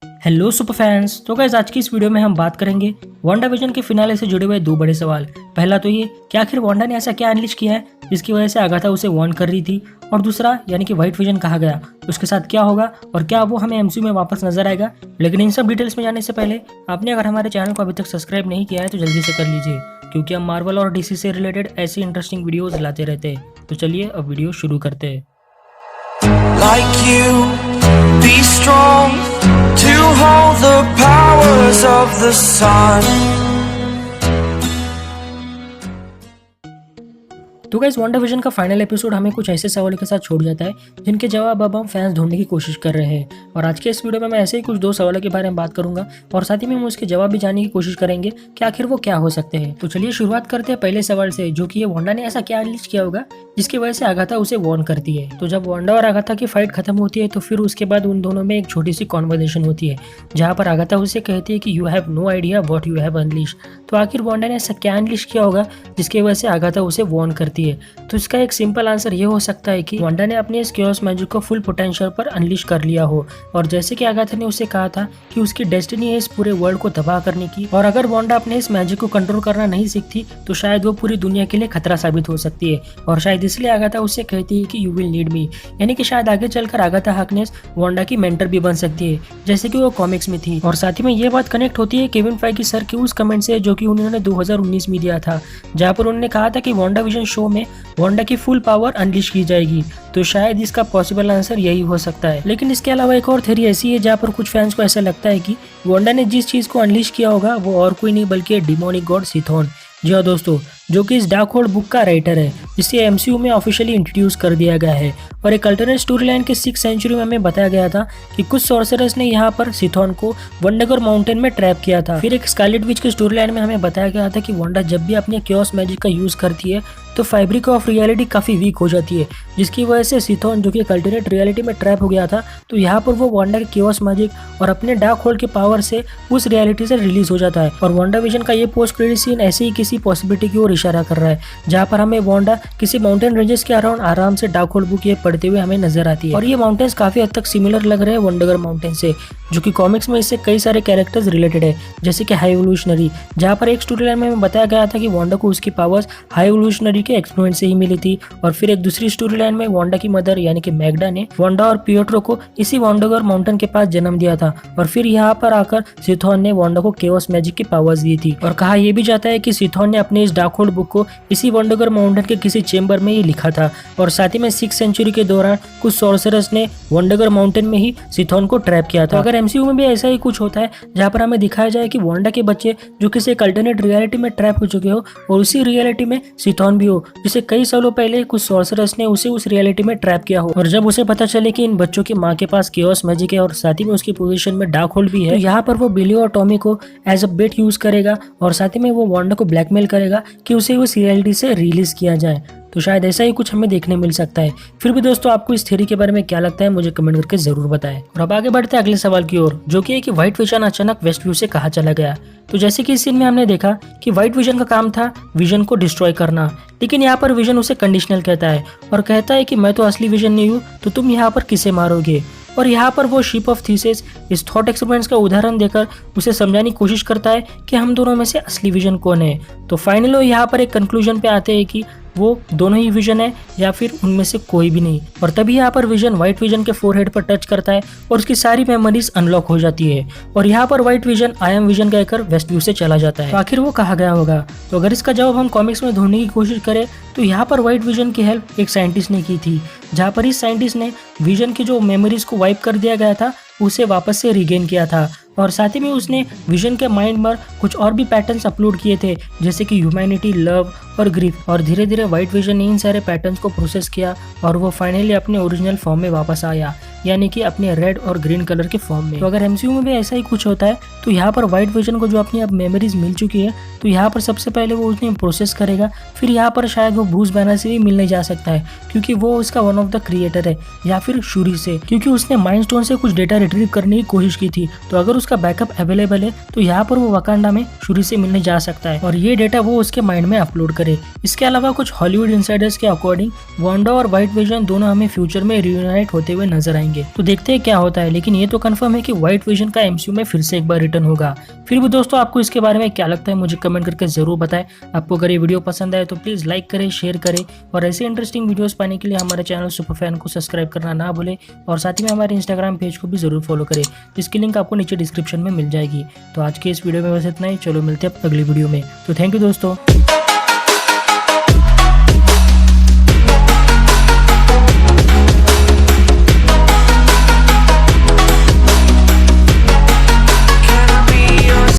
Hello super fans. तो guys आज की इस वीडियो में हम बात करेंगे वांडा विजन के फिनाले से जुड़े हुए दो बड़े सवाल। पहला तो ये कि आखिर वांडा ने ऐसा क्या अनलिश किया है जिसकी वजह से आगाथा उसे वार्न कर रही थी, और दूसरा यानी कि व्हाइट विजन कहा गया उसके साथ क्या होगा और क्या वो हमें एमसीयू में वापस नजर आएगा। लेकिन इन सब डिटेल्स में जाने से पहले आपने अगर हमारे चैनल को अभी तक सब्सक्राइब नहीं किया है तो जल्दी से कर लीजिए, क्योंकि हम मार्वल और डीसी से रिलेटेड ऐसी इंटरेस्टिंग वीडियोस लाते रहते हैं। तो चलिए अब वीडियो शुरू करते हैं। Like you, be strong to hold the powers of the sun. तो गाइस वांडा विजन का फाइनल एपिसोड हमें कुछ ऐसे सवालों के साथ छोड़ जाता है जिनके जवाब अब हम फैंस ढूंढने की कोशिश कर रहे हैं। और आज के इस वीडियो में मैं ऐसे ही कुछ दो सवालों के बारे में बात करूंगा और साथ ही में हम उसके जवाब भी जानने की कोशिश करेंगे कि आखिर वो क्या हो सकते हैं। तो चलिए शुरुआत करते हैं पहले सवाल से, जो कि ये वांडा ने ऐसा क्या अनलीश किया होगा जिसकी वजह से आगाथा उसे वार्न करती है। तो जब वांडा और आगाथा की फाइट खत्म होती है तो फिर उसके बाद उन दोनों में एक छोटी सी कॉन्वर्सेशन होती है जहाँ पर आगाथा उसे कहती है कि you have no idea what you have unleash. तो आखिर वांडा ने ऐसा क्या अनलीश किया होगा जिसकी वजह से आगाथा उसे वार्न करती है। तो इसका एक सिंपल आंसर ये हो सकता है कि वांडा ने अपने इस क्योस मैजिक को फुल पोटेंशियल पर अनलीश कर लिया हो, और जैसे कि आगाथा ने उसे कहा था कि उसकी डेस्टिनी है इस पूरे वर्ल्ड को तबाह करने की, और अगर वांडा अपने इस मैजिक को कंट्रोल करना नहीं सीखती तो शायद वो पूरी दुनिया के लिए खतरा साबित हो सकती है, और शायद इसलिए आगाथा उससे कहती है कि यू विल नीड मी। यानी कि शायद आगे चलकर आगाथा हार्कनेस वांडा की मेंटर भी बन सकती है जैसे कि वो कॉमिक्स में थी। और साथ ही में ये बात कनेक्ट होती है केविन फेइगी सर के उस कमेंट से जो कि उन्होंने 2019 में दिया था, जहाँ पर उन्होंने कहा था कि वांडा विजन शो में वांडा की फुल पावर अनलीश की जाएगी। तो शायद इसका पॉसिबल आंसर यही हो सकता है। लेकिन इसके अलावा एक और थ्योरी ऐसी है जहाँ पर कुछ फैंस को ऐसा लगता है कि वांडा ने जिस चीज को अनलीश किया होगा वो और कोई नहीं बल्कि डिमोनिक गॉड सिथोन। जी हाँ दोस्तों, जो कि इस डार्क होल्ड बुक का राइटर है जिसे एमसीयू में ऑफिशियली इंट्रोड्यूस कर दिया गया है। और एक अल्टरनेट स्टोरी लाइन के 6th सेंचुरी में हमें बताया गया था कि कुछ सॉर्सरर्स ने यहाँ पर सिथोन को वंडरगर माउंटेन में ट्रैप किया था। फिर एक स्कारलेट विच की स्टोरी लाइन में हमें बताया गया था कि वांडा जब भी अपने क्योस मैजिक का यूज करती है तो फैब्रिक ऑफ रियलिटी काफी वीक हो जाती है, जिसकी वजह से सिथोन जो कि एक अल्टरनेट रियलिटी में ट्रैप हो गया था, तो यहाँ पर वो वांडा के क्योस मैजिक और अपने डार्क होल्ड के पावर से उस रियलिटी से रिलीज हो जाता है। और वांडा विजन का ये पोस्ट क्रेडिट सीन ऐसे ही किसी पॉसिबिलिटी की ओर इशारा कर रहा है, जहाँ पर हमें वांडा किसी माउंटेन रेंजेस के अराउंड आराम से डार्क होल्ड बुक ये पढ़ते हुए हमें नजर आती है। और ये माउंटेन्स काफी हद तक सिमिलर लग रहे हैं वंडरगर माउंटेन से, जो कि कॉमिक्स में इससे कई सारे कैरेक्टर्स रिलेटेड है, जैसे कि हाई एवोल्यूशनरी, जहाँ पर एक स्टोरी लाइन में हमें बताया गया था कि वांडा को उसकी पावर्स हाई एवोल्यूशनरी के एक्सपेरिमेंट से ही मिली थी। और फिर एक दूसरी स्टोरी लाइन में वांडा की मदर यानी कि मैग्डा ने वांडा और पियोट्रो को इसी वंडरगर माउंटेन के पास जन्म दिया था, और फिर यहाँ पर आकर सिथोन ने वांडा को केओस मैजिक की पावर्स दी थी। और कहा यह भी जाता है कि सिथोन ने अपने इस डार्क होल्ड बुक को इसी वंडरगर माउंटेन के किसी चेंबर में ही लिखा था। और साथ ही में 6th सेंचुरी के दौरान कुछ सॉर्सरर्स ने वंडरगर माउंटेन में ही सिथोन को ट्रैप किया था। अगर एमसीयू में भी ऐसा ही कुछ होता है जहाँ पर हमें दिखाया जाए कि वांडा के बच्चे जो किसी एक अल्टरनेट रियलिटी में ट्रैप हो चुके हो और उसी रियलिटी में सिथोन भी हो, जिसे कई सालों पहले कुछ सॉर्सरर्स ने उसे उस रियलिटी में ट्रैप किया हो, और जब उसे पता चले कि इन बच्चों की माँ के पास केओस मैजिक है और साथ ही में उसकी पोजीशन में डार्क होल्ड भी है, तो यहाँ पर वो बिली और टॉमी को एज अ बेट यूज करेगा और साथ ही में वो वांडा को ब्लैकमेल करेगा कि उसे उस रियलिटी से रिलीज किया जाए। तो शायद ऐसा ही कुछ हमें देखने मिल सकता है। फिर भी दोस्तों आपको इस थ्योरी के बारे में क्या लगता है मुझे कमेंट करके जरूर बताएं। और अब आगे बढ़ते हैं अगले सवाल की ओर, जो कि है कि व्हाइट विजन अचानक वेस्ट व्यू से कहाँ चला गया। तो जैसे कि इस सीन में हमने देखा कि व्हाइट विजन का काम था विजन को डिस्ट्रॉय करना, लेकिन यहाँ पर विजन उसे कंडीशनल कहता है और कहता है कि मैं तो असली विजन नहीं हूँ, तो तुम यहाँ पर किसे मारोगे। और यहाँ पर वो शिप ऑफ थीसिस इस थॉट एक्सपेरिमेंट्स का उदाहरण देकर उसे समझाने की कोशिश करता है कि हम दोनों में से असली विजन कौन है। तो फाइनली वो यहाँ पर एक कंक्लूजन पे आते हैं कि वो दोनों ही विजन है या फिर उनमें से कोई भी नहीं। और तभी यहाँ पर विजन व्हाइट विजन के फोरहेड पर टच करता है और उसकी सारी मेमोरीज अनलॉक हो जाती है, और यहाँ पर white vision I am vision कहकर वेस्ट व्यू से चला जाता है। तो आखिर वो कहा गया होगा? तो अगर इसका जवाब हम कॉमिक्स में ढूंढने की कोशिश करें तो यहाँ पर व्हाइट विजन की हेल्प एक साइंटिस्ट ने की थी, जहाँ पर इस साइंटिस्ट ने विजन की जो मेमोरीज को वाइप कर दिया गया था उसे वापस से रिगेन किया था, और साथ ही में उसने विजन के माइंड पर कुछ और भी पैटर्न्स अपलोड किए थे जैसे कि ह्यूमैनिटी, लव और ग्रीफ। और धीरे धीरे व्हाइट विजन ने इन सारे पैटर्न्स को प्रोसेस किया और वो फाइनली अपने ओरिजिनल फॉर्म में वापस आया, यानी कि अपने रेड और ग्रीन कलर के फॉर्म में। तो अगर एमसीयू में भी ऐसा ही कुछ होता है तो यहाँ पर व्हाइट विजन को जो अपनी अब मेमोरीज मिल चुकी है तो यहाँ पर सबसे पहले वो उसने प्रोसेस करेगा, फिर यहाँ पर शायद वो ब्रूस बैनर से भी मिलने जा सकता है क्योंकि वो उसका वन ऑफ द क्रिएटर है, या फिर शूरी से क्योंकि उसने माइंड स्टोन से कुछ डेटा रिट्रीव करने की कोशिश की थी। तो अगर उसका बैकअप अवेलेबल है तो यहाँ पर वो वकांडा में शूरी से मिलने जा सकता है और ये डेटा वो उसके माइंड में अपलोड करेगा। है। इसके अलावा कुछ हॉलीवुड इनसाइडर्स के अकॉर्डिंग वांडा और व्हाइट विजन दोनों हमें फ्यूचर में रियूनाइट होते हुए नजर आएंगे। तो देखते हैं क्या होता है, लेकिन ये तो कंफर्म है कि व्हाइट विजन का एमसीयू में फिर से एक बार रिटर्न होगा। फिर भी दोस्तों आपको इसके बारे में क्या लगता है मुझे कमेंट करके जरूर बताएं। आपको अगर ये वीडियो पसंद आए तो प्लीज लाइक करें, शेयर करें और ऐसे इंटरेस्टिंग वीडियोस पाने के लिए हमारे चैनल सुपर फैन को सब्सक्राइब करना ना भूलें और साथ ही में हमारे इंस्टाग्राम पेज को भी जरूर फॉलो करें, जिसकी लिंक आपको नीचे डिस्क्रिप्शन में मिल जाएगी। तो आज के इस वीडियो में बस इतना ही, चलो मिलते हैं अगली वीडियो में। तो थैंक यू दोस्तों।